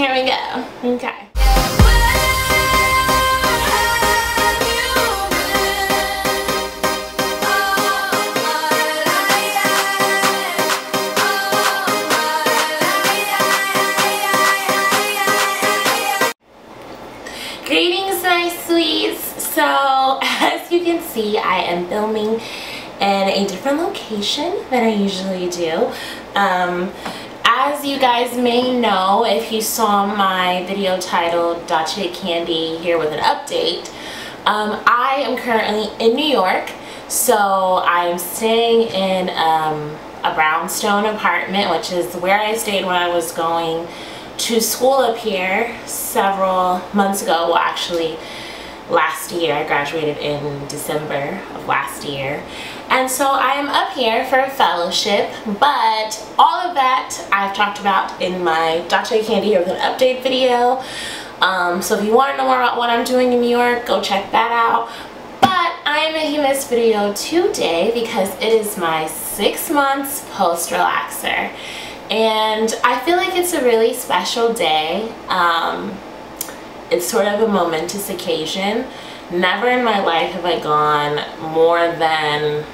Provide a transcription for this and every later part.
here we go. Okay. Greetings, my sweets. So as you can see, I am filming in a different location than I usually do. As you guys may know, if you saw my video titled DaceCandy here with an update, I am currently in New York. So I'm staying in a brownstone apartment, which is where I stayed when I was going to school up here several months ago. Well, actually last year. I graduated in December of last year, and so I am up here for a fellowship, but all of that I've talked about in my DaceCandy here with an update video. So if you want to know more about what I'm doing in New York, go check that out. But I am making this video today because it is my 6 months post-relaxer. And I feel like it's a really special day. It's sort of a momentous occasion. Never in my life have I gone more than,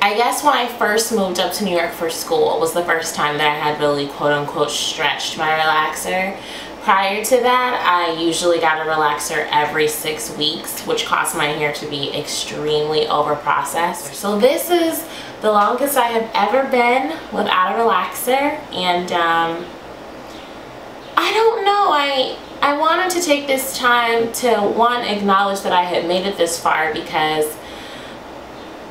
I guess when I first moved up to New York for school was the first time that I had really quote-unquote stretched my relaxer. Prior to that, I usually got a relaxer every 6 weeks, which caused my hair to be extremely overprocessed. So this is the longest I have ever been without a relaxer, and I don't know, I wanted to take this time to, one, acknowledge that I had made it this far, because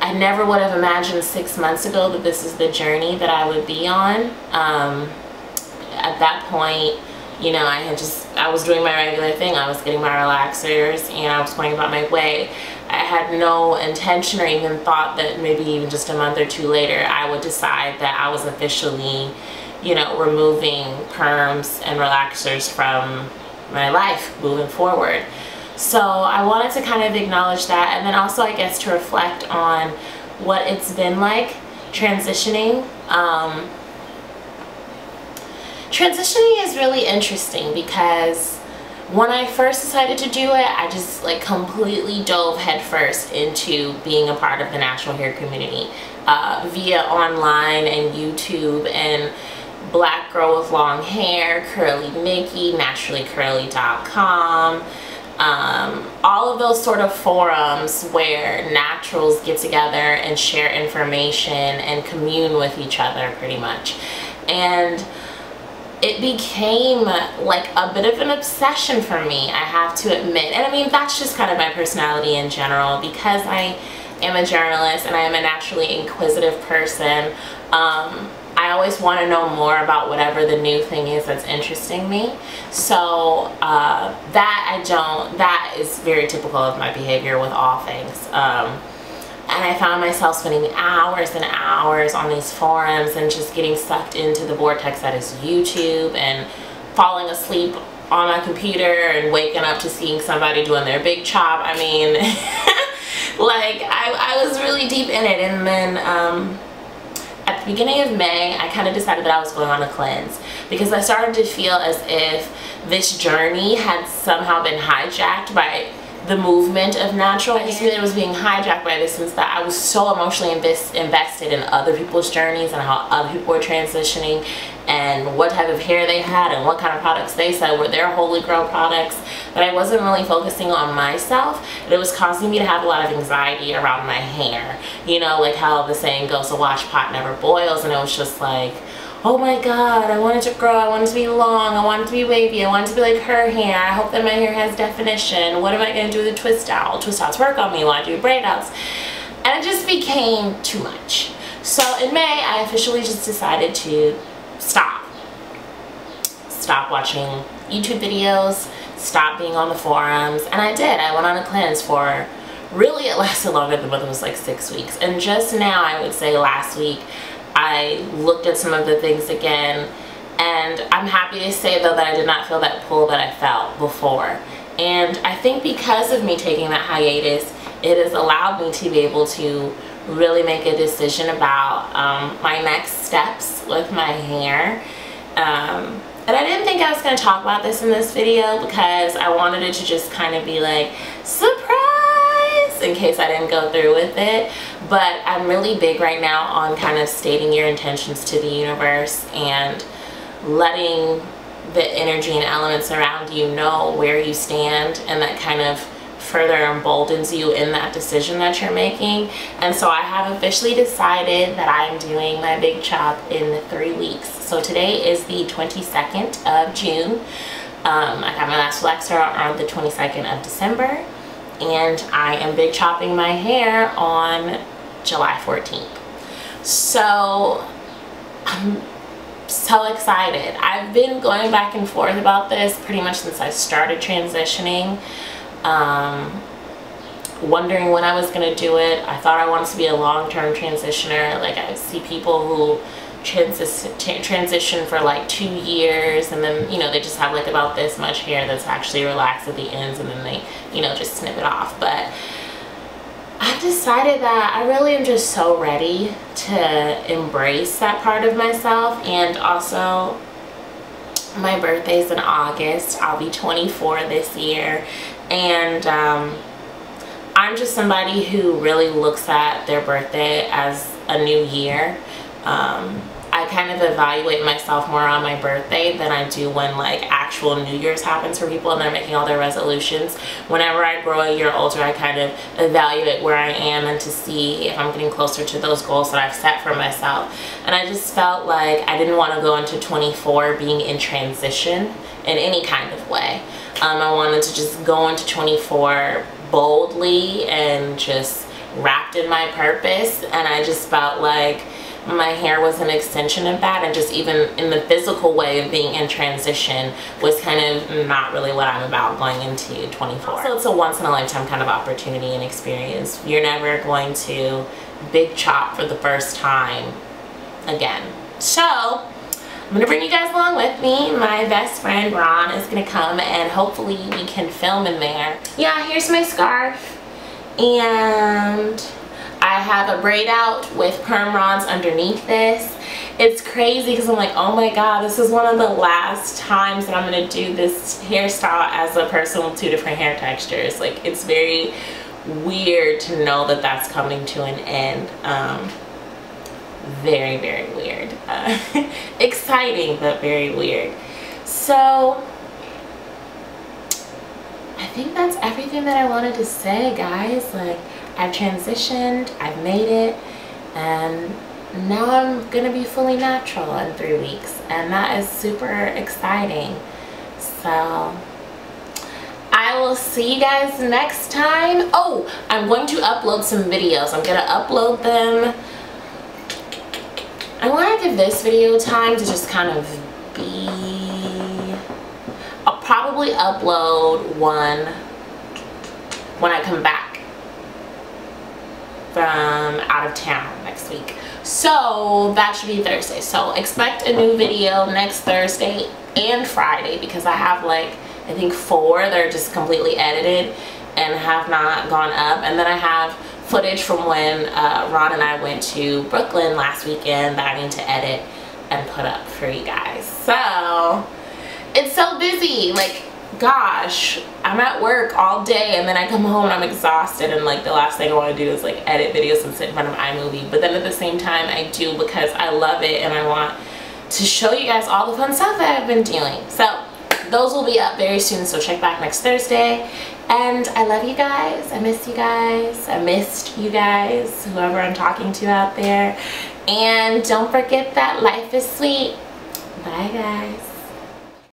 I never would have imagined 6 months ago that this is the journey that I would be on. At that point, you know, I was doing my regular thing. I was getting my relaxers and I was going about my way. I had no intention or even thought that maybe even just a month or two later I would decide that I was officially, you know, removing perms and relaxers from my life moving forward. So I wanted to kind of acknowledge that, and then also I guess to reflect on what it's been like transitioning. Transitioning is really interesting because when I first decided to do it, I just like completely dove headfirst into being a part of the natural hair community via online and YouTube and Black Girl with Long Hair, Curly Mickey, naturallycurly.com, all of those sort of forums where naturals get together and share information and commune with each other pretty much. And it became like a bit of an obsession for me, I have to admit. And I mean, that's just kind of my personality in general, because I am a journalist and I am a naturally inquisitive person. I always want to know more about whatever the new thing is that's interesting me. So that is very typical of my behavior with all things. And I found myself spending hours and hours on these forums and just getting sucked into the vortex that is YouTube, and falling asleep on my computer and waking up to seeing somebody doing their big chop. I mean, like I was really deep in it. And then at the beginning of May, I kind of decided that I was going on a cleanse, because I started to feel as if this journey had somehow been hijacked by the movement of natural. I just knew that it was being hijacked by this, since that I was so emotionally invested in other people's journeys and how other people were transitioning and what type of hair they had and what kind of products they said were their holy grail products, that I wasn't really focusing on myself. And it was causing me to have a lot of anxiety around my hair. You know, like how the saying goes, a wash pot never boils, and it was just like, oh my god, I want it to grow, I want it to be long, I want it to be wavy, I want it to be like her hair, I hope that my hair has definition, what am I going to do with a twist out? Twist outs work on me, want to do braid outs? And it just became too much. So in May, I officially just decided to stop watching YouTube videos, stop being on the forums, and I did. I went on a cleanse for, really it lasted longer than what, it was like 6 weeks. And just now, I would say last week, I looked at some of the things again, and I'm happy to say though that I did not feel that pull that I felt before. And I think because of me taking that hiatus, it has allowed me to be able to really make a decision about my next steps with my hair. And I didn't think I was going to talk about this in this video because I wanted it to just kind of be like, surprise, in case I didn't go through with it. But I'm really big right now on kind of stating your intentions to the universe and letting the energy and elements around you know where you stand, and that kind of further emboldens you in that decision that you're making. And so I have officially decided that I'm doing my big chop in 3 weeks. So today is the 22nd of June. I got my last flexor on the 22nd of December, and I am big chopping my hair on July 14th. So I'm so excited. I've been going back and forth about this pretty much since I started transitioning. Wondering when I was going to do it. I thought I wanted to be a long-term transitioner. Like, I see people who transition for like 2 years, and then, you know, they just have like about this much hair that's actually relaxed at the ends, and then they, you know, just snip it off. But I've decided that I really am just so ready to embrace that part of myself. And also, my birthday's in August. I'll be 24 this year, and I'm just somebody who really looks at their birthday as a new year. I kind of evaluate myself more on my birthday than I do when like actual New Year's happens for people and they're making all their resolutions. Whenever I grow a year older, I kind of evaluate where I am and to see if I'm getting closer to those goals that I've set for myself. And I just felt like I didn't want to go into 24 being in transition in any kind of way. I wanted to just go into 24 boldly and just wrapped in my purpose, and I just felt like my hair was an extension of that, and just even in the physical way of being in transition was kind of not really what I'm about going into 24. So it's a once-in-a-lifetime kind of opportunity and experience. You're never going to big chop for the first time again. So I'm gonna bring you guys along with me. My best friend Ron is gonna come, and hopefully we can film in there. Yeah, here's my scarf, and I have a braid out with perm rods underneath this. It's crazy because I'm like, oh my god, this is one of the last times that I'm gonna do this hairstyle as a person with 2 different hair textures. Like, it's very weird to know that that's coming to an end. Very, very weird. Exciting, but very weird. So I think that's everything that I wanted to say, guys. Like, I've transitioned, I've made it, and now I'm gonna be fully natural in 3 weeks, and that is super exciting. So I will see you guys next time. Oh, I'm going to upload some videos. I'm gonna upload them. I want to give this video time to just kind of be... I'll probably upload one when I come back from out of town next week. So that should be Thursday. So expect a new video next Thursday and Friday, because I have like, I think 4 that are just completely edited and have not gone up. And then I have footage from when Ron and I went to Brooklyn last weekend that I need to edit and put up for you guys. So it's so busy. Like, gosh, I'm at work all day, and then I come home and I'm exhausted, and like the last thing I want to do is like edit videos and sit in front of iMovie. But then at the same time I do, because I love it and I want to show you guys all the fun stuff that I've been doing. So those will be up very soon, so check back next Thursday. And I love you guys. I miss you guys. I missed you guys, whoever I'm talking to out there. And don't forget that life is sweet. Bye, guys.